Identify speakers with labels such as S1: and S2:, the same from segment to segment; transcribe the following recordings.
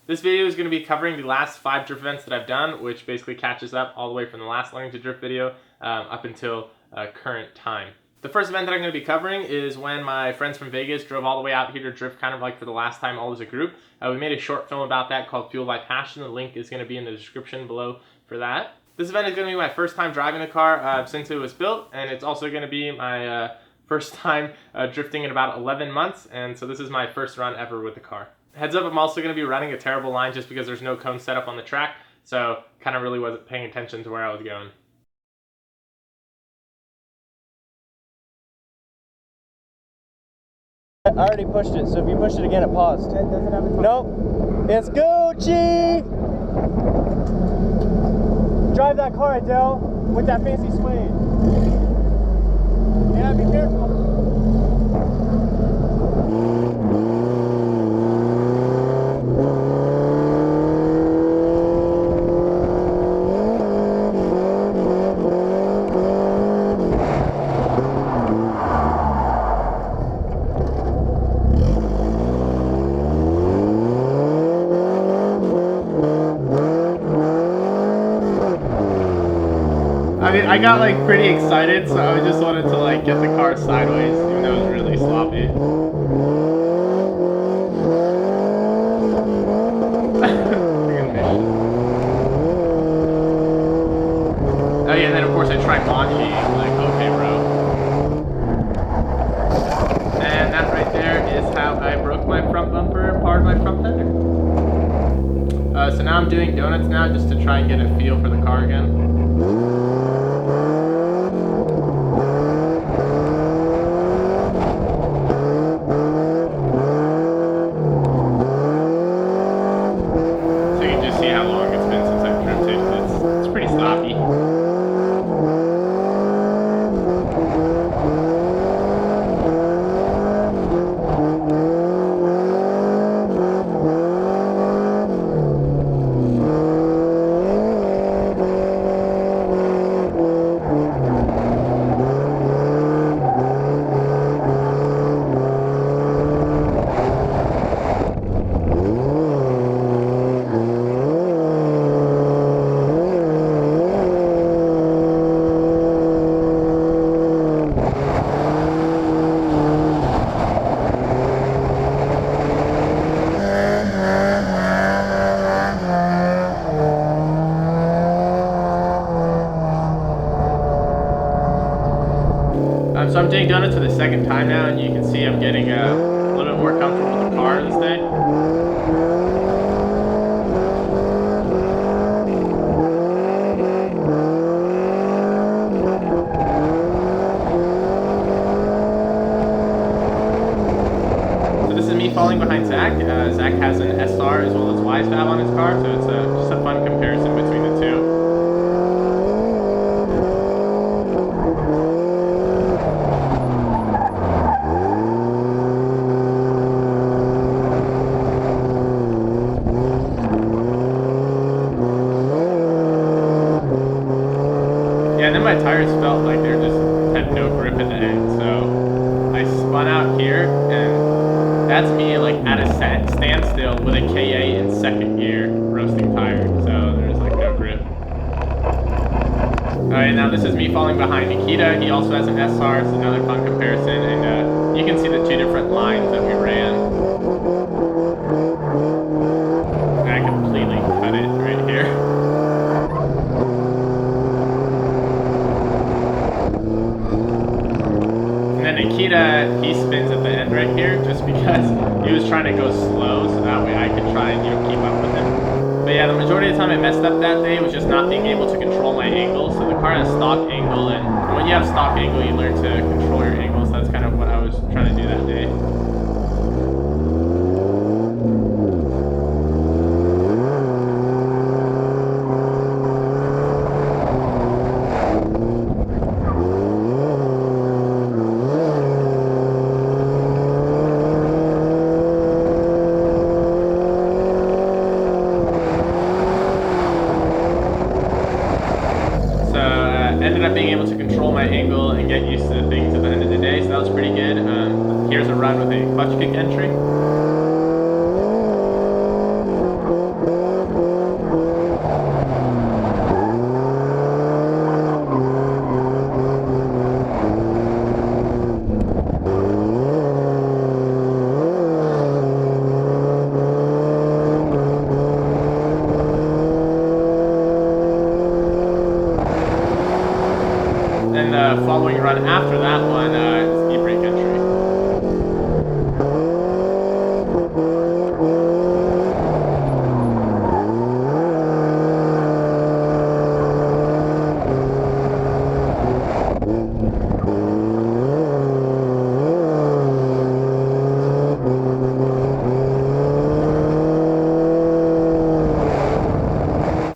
S1: This video is going to be covering the last 5 drift events that I've done, which basically catches up all the way from the last learning to drift video up until current time. The first event that I'm going to be covering is when my friends from Vegas drove all the way out here to drift kind of like for the last time all as a group. We made a short film about that called Fuel by Passion. The link is going to be in the description below for that. This event is going to be my first time driving the car since it was built, and it's also going to be my first time drifting in about 11 months, and so this is my first run ever with the car. Heads up, I'm also going to be running a terrible line just because there's no cone set up on the track, so kind of really wasn't paying attention to where I was going.
S2: I already pushed it, so if you push it again, it paused. Does it have a nope. It's Gucci! Drive that car, Adele, with that fancy Suede. Yeah, be careful.
S1: I got like pretty excited, so I just wanted to like get the car sideways, even though it was really sloppy. Oh yeah, and then of course I tried launching, like, okay bro. And that right there is how I broke my front bumper and part of my front fender. So now I'm doing donuts now just to try and get a feel for the car again. So I'm doing donuts for the second time now, and you can see I'm getting a little bit more comfortable with the car this day. So this is me falling behind Zach. Zach has an SR as well as Wise valve on his car, so it's just a fun comparison between the two. Yeah, and then my tires felt like they just had no grip at the end, so I spun out here, and that's me like at a standstill with a KA in second gear, roasting tires, so there's like no grip. Alright, now this is me falling behind Nikita. He also has an SR, so another fun comparison, and you can see the 2 different lines that we ran. And I completely cut it right here. Nikita, he spins at the end right here just because he was trying to go slow, so that way I could try and keep up with him. But yeah, the majority of the time I messed up that day was just not being able to control my angle. So the car has stock angle, and when you have stock angle, you learn to control your angle. So that's kind of what I was trying to do that day. Ended up being able to control my angle and get used to things at the end of the day, so that was pretty good. Here's a run with a clutch kick entry. that one is the brake entry.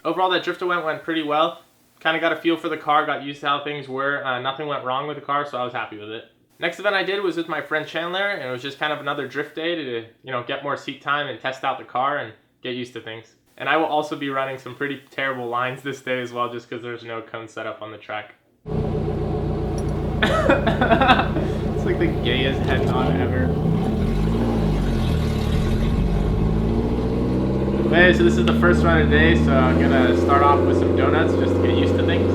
S1: Overall, that drift event went pretty well. Kind of got a feel for the car, got used to how things were. Nothing went wrong with the car, so I was happy with it. Next event I did was with my friend Chandler, and it was just kind of another drift day to, get more seat time and test out the car and get used to things. And I will also be running some pretty terrible lines this day as well, just because there's no cone set up on the track. It's like the gayest head nod ever. Okay, so this is the first run of the day, so I'm gonna start off with some donuts just to get used to things.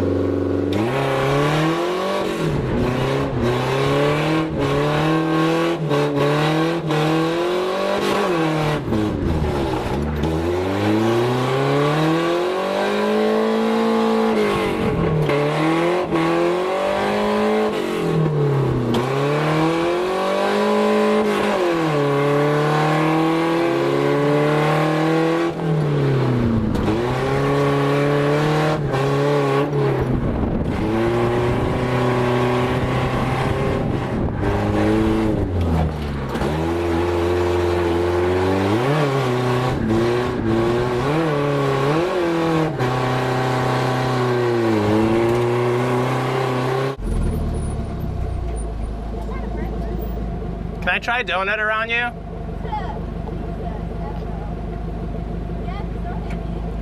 S1: Can I try donut around you?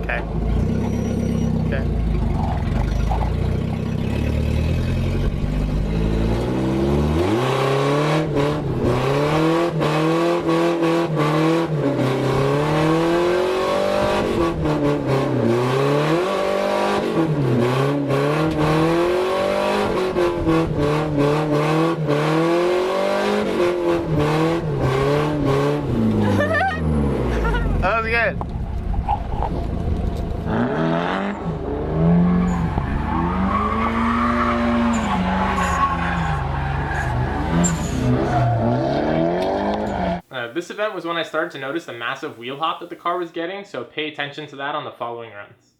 S1: Okay. Okay. That was good. This event was when I started to notice the massive wheel hop that the car was getting, so pay attention to that on the following runs.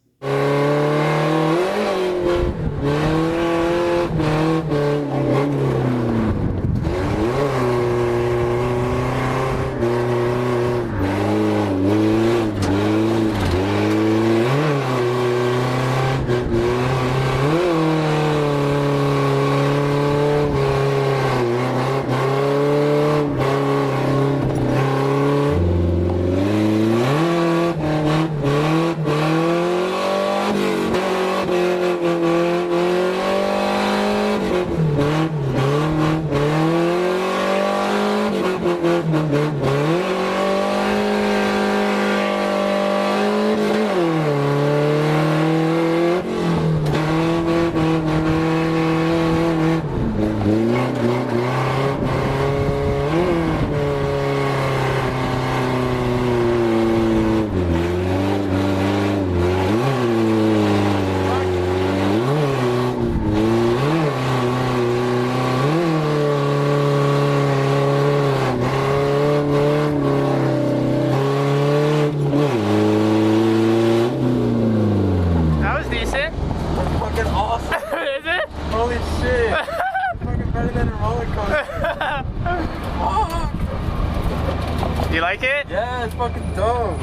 S1: Do you like it?
S2: Yeah, it's fucking dope.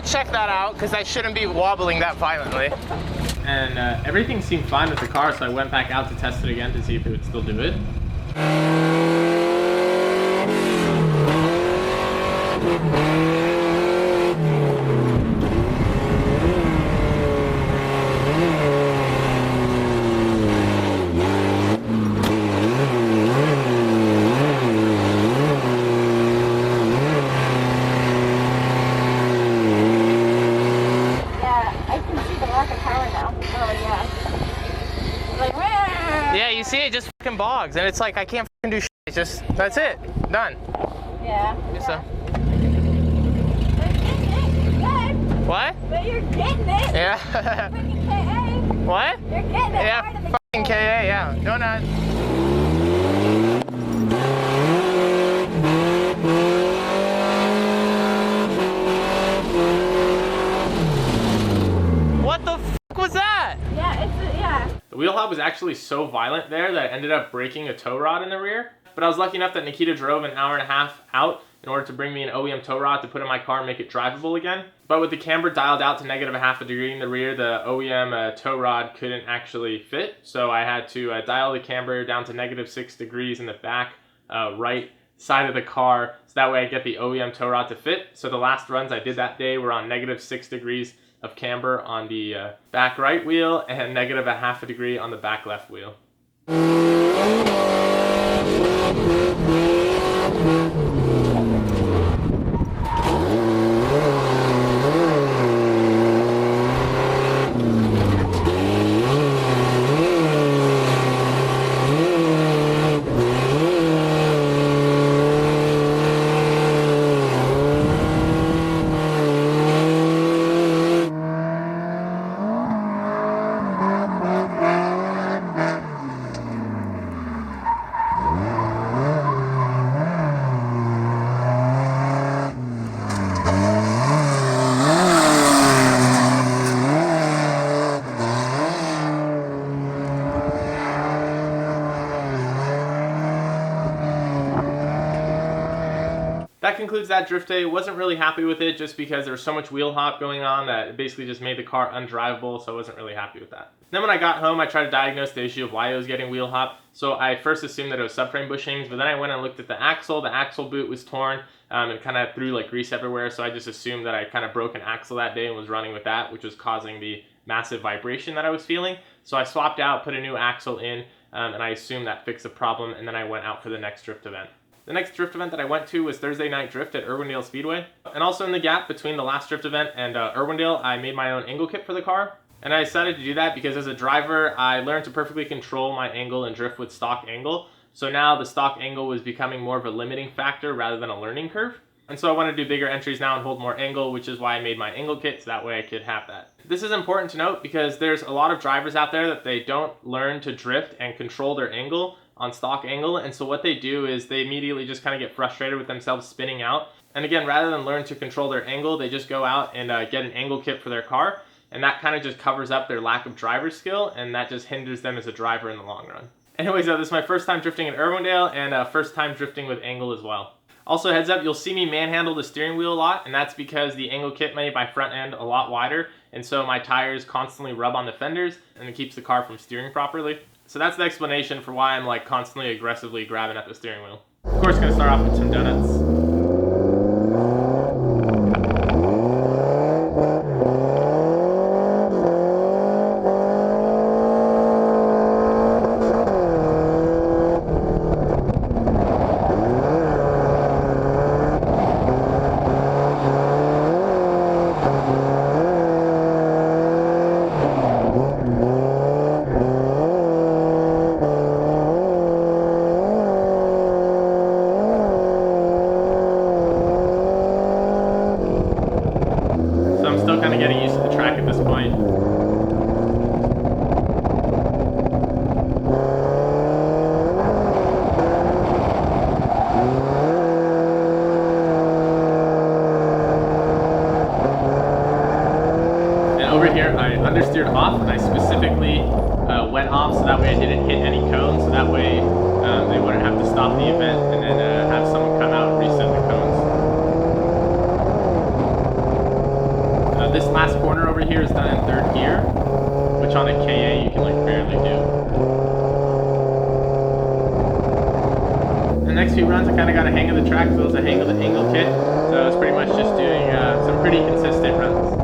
S1: Check that out because I shouldn't be wobbling that violently. And everything seemed fine with the car, so I went back out to test it again to see if it would still do it. vlogs, and it's like I can't fucking do shit. It's just, that's it. Done.
S3: Yeah.
S1: So. What?
S3: But you're getting it.
S1: Yeah.
S3: Freaking KA.
S1: What?
S3: You're getting it.
S1: Yeah,
S3: Part of the
S1: fucking KA, yeah. Donut. What the fuck was that?
S3: Yeah, yeah.
S1: The wheel hop was actually so violent there that I ended up breaking a tow rod in the rear. But I was lucky enough that Nikita drove an hour and a half out in order to bring me an OEM tow rod to put in my car and make it drivable again. But with the camber dialed out to -0.5 degree in the rear, the OEM tow rod couldn't actually fit. So I had to dial the camber down to -6 degrees in the back right side of the car. So that way I get the OEM tow rod to fit. So the last runs I did that day were on -6 degrees of camber on the back right wheel and -0.5 degree on the back left wheel. That concludes that drift day. Wasn't really happy with it just because there was so much wheel hop going on that it basically just made the car undrivable, so I wasn't really happy with that. Then when I got home, I tried to diagnose the issue of why it was getting wheel hop. So I first assumed that it was subframe bushings, but then I went and looked at the axle. The axle boot was torn and kind of threw like grease everywhere, so I just assumed that I kind of broke an axle that day and was running with that, which was causing the massive vibration that I was feeling. So I swapped out, put a new axle in, and I assumed that fixed the problem, and then I went out for the next drift event. The next drift event that I went to was Thursday Night Drift at Irwindale Speedway. And also in the gap between the last drift event and Irwindale, I made my own angle kit for the car. And I decided to do that because as a driver, I learned to perfectly control my angle and drift with stock angle. So now the stock angle was becoming more of a limiting factor rather than a learning curve. And so I want to do bigger entries now and hold more angle, which is why I made my angle kit, so that way I could have that. This is important to note because there's a lot of drivers out there that they don't learn to drift and control their angle on stock angle, and so what they do is they immediately just kind of get frustrated with themselves spinning out. And again, rather than learn to control their angle, they just go out and get an angle kit for their car, and that kind of just covers up their lack of driver skill, and that just hinders them as a driver in the long run. Anyways, this is my first time drifting in Irwindale, and first time drifting with angle as well. Also, heads up, you'll see me manhandle the steering wheel a lot, and that's because the angle kit made my front end a lot wider, and so my tires constantly rub on the fenders, and it keeps the car from steering properly. So that's the explanation for why I'm like constantly aggressively grabbing at the steering wheel. Of course, gonna start off with some donuts. Still kind of getting used to the track at this point. And over here I understeered off, and I specifically went off so that way I didn't hit any cones, so that way they wouldn't have to stop the event and then have someone come out and reset the cones. This last corner over here is done in 3rd gear, which on a KA you can like barely do. The next few runs I kind of got a hang of the track, so it was a hang of the angle kit, so I was pretty much just doing some pretty consistent runs.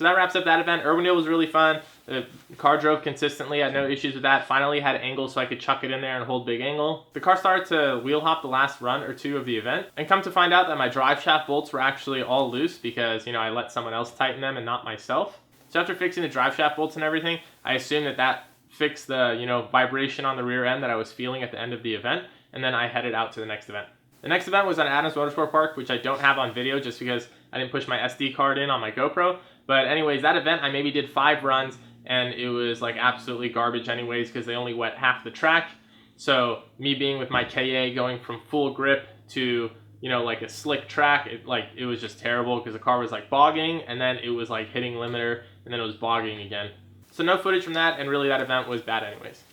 S1: So that wraps up that event. Irwindale was really fun. The car drove consistently. I had no issues with that. Finally had angle so I could chuck it in there and hold big angle. The car started to wheel hop the last run or two of the event. And come to find out that my drive shaft bolts were actually all loose because, you know, I let someone else tighten them and not myself. So after fixing the drive shaft bolts and everything, I assumed that that fixed the, you know, vibration on the rear end that I was feeling at the end of the event. And then I headed out to the next event. The next event was on Adams Motorsport Park, which I don't have on video just because I didn't push my SD card in on my GoPro. But anyways, that event I maybe did 5 runs and it was like absolutely garbage anyways because they only wet half the track. So me being with my KA going from full grip to, you know, like a slick track, it was just terrible because the car was like bogging and then it was like hitting limiter and then it was bogging again. So no footage from that, and really that event was bad anyways.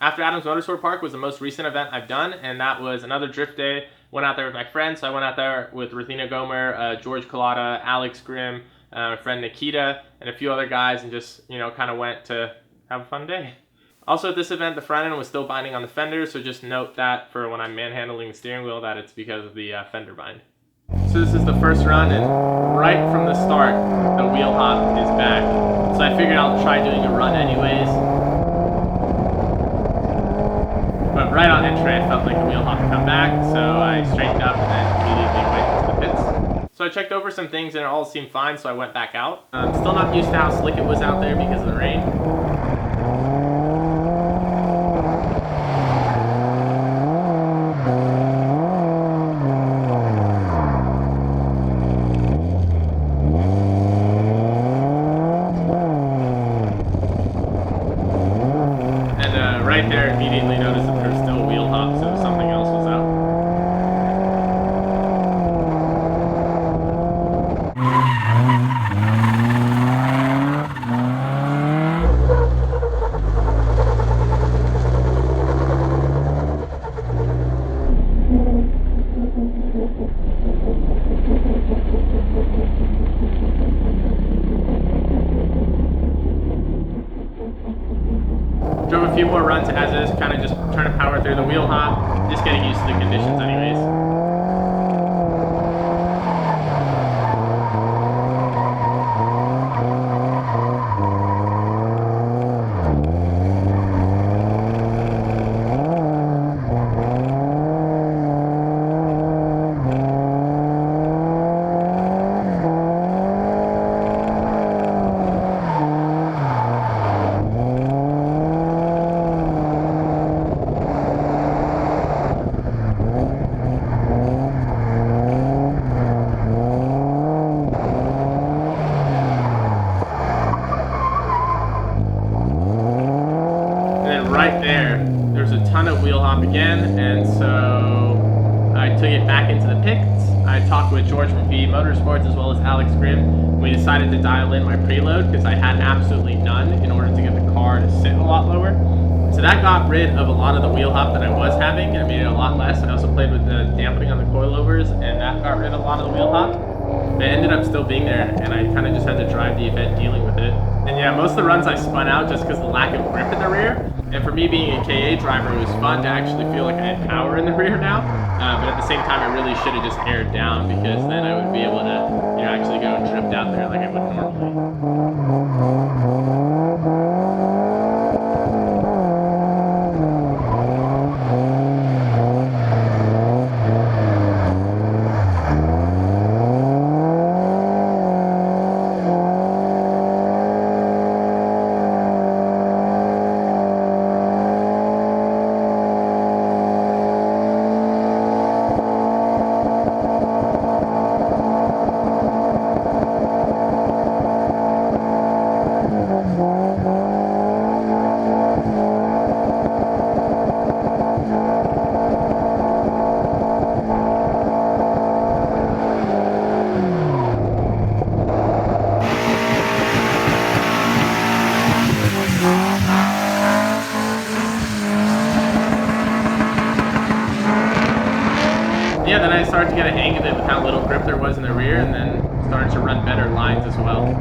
S1: After Adams Motorsport Park was the most recent event I've done, and that was another drift day. Went out there with my friends. So I went out there with Ruthina Gomer, George Lotta, Alex Grimm, my friend Nikita, and a few other guys, and just, you know, kind of went to have a fun day. Also at this event, the front end was still binding on the fenders, so just note that for when I'm manhandling the steering wheel that it's because of the fender bind. So this is the first run, and right from the start, the wheel hop is back. So I figured I'll try doing a run anyways. But right on entry, I felt like the wheel hop would come back, so I straightened up and then immediately went into the pits. So I checked over some things and it all seemed fine, so I went back out. Still not used to how slick it was out there because of the rain. Right there, immediately noticed that there was still a wheel hop, so something else was up. Drove a few more runs as is, kind of just trying to power through the wheel hop, just getting used to the conditions anyways. Right there's a ton of wheel hop again, and so I took it back into the pits. I talked with George from V Motorsports as well as Alex Grimm. We decided to dial in my preload because I had absolutely none in order to get the car to sit a lot lower. So that got rid of a lot of the wheel hop that I was having and made it a lot less. I also played with the dampening on the coilovers, and that got rid of a lot of the wheel hop. But it ended up still being there, and I kind of just had to drive the event dealing with it. And yeah, most of the runs I spun out just because of the lack of grip in the rear. And for me being a KA driver, it was fun to actually feel like I had power in the rear now. But at the same time, I really should have just aired down because then I would be able to, you know, actually go and drift out there like I would normally. Yeah, then I started to get a hang of it with how little grip there was in the rear, and then started to run better lines as well.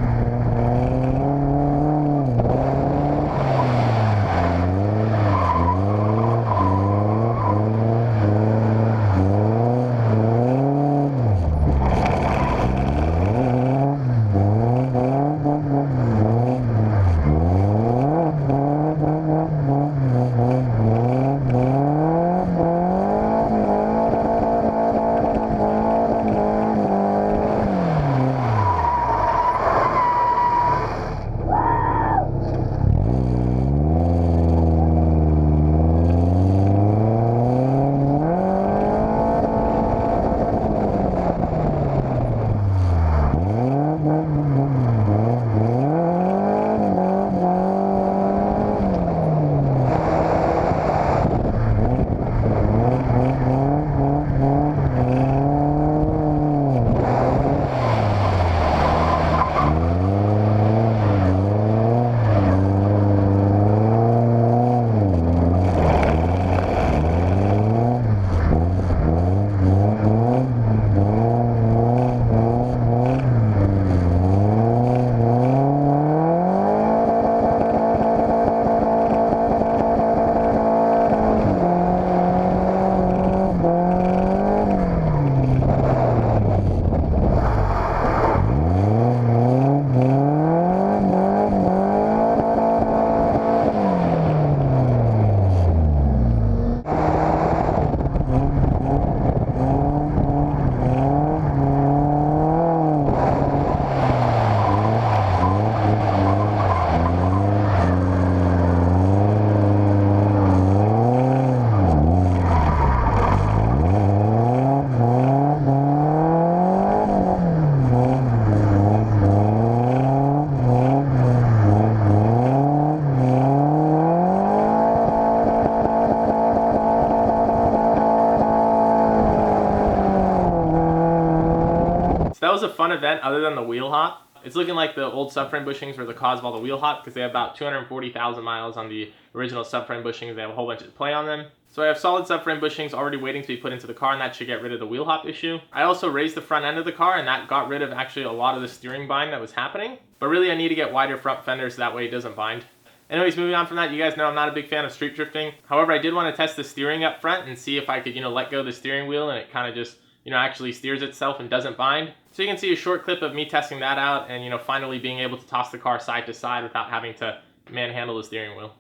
S1: So that was a fun event other than the wheel hop. It's looking like the old subframe bushings were the cause of all the wheel hop because they have about 240,000 miles on the original subframe bushings. They have a whole bunch of play on them. So I have solid subframe bushings already waiting to be put into the car, and that should get rid of the wheel hop issue. I also raised the front end of the car, and that got rid of actually a lot of the steering bind that was happening. But really I need to get wider front fenders so that way it doesn't bind. Anyways, moving on from that, you guys know I'm not a big fan of street drifting. However, I did want to test the steering up front and see if I could, let go of the steering wheel and it kind of just, actually steers itself and doesn't bind. So you can see a short clip of me testing that out and, finally being able to toss the car side to side without having to manhandle the steering wheel.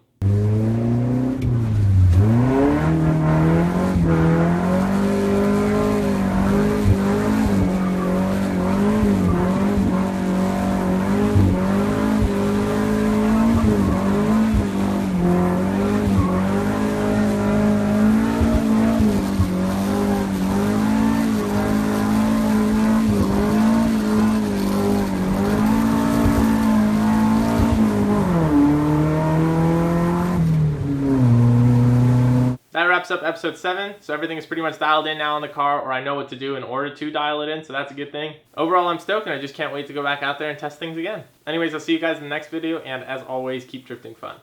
S1: That wraps up episode 7, so everything is pretty much dialed in now on the car, or I know what to do in order to dial it in, so that's a good thing. Overall, I'm stoked, and I just can't wait to go back out there and test things again. Anyways, I'll see you guys in the next video, and as always, keep drifting fun.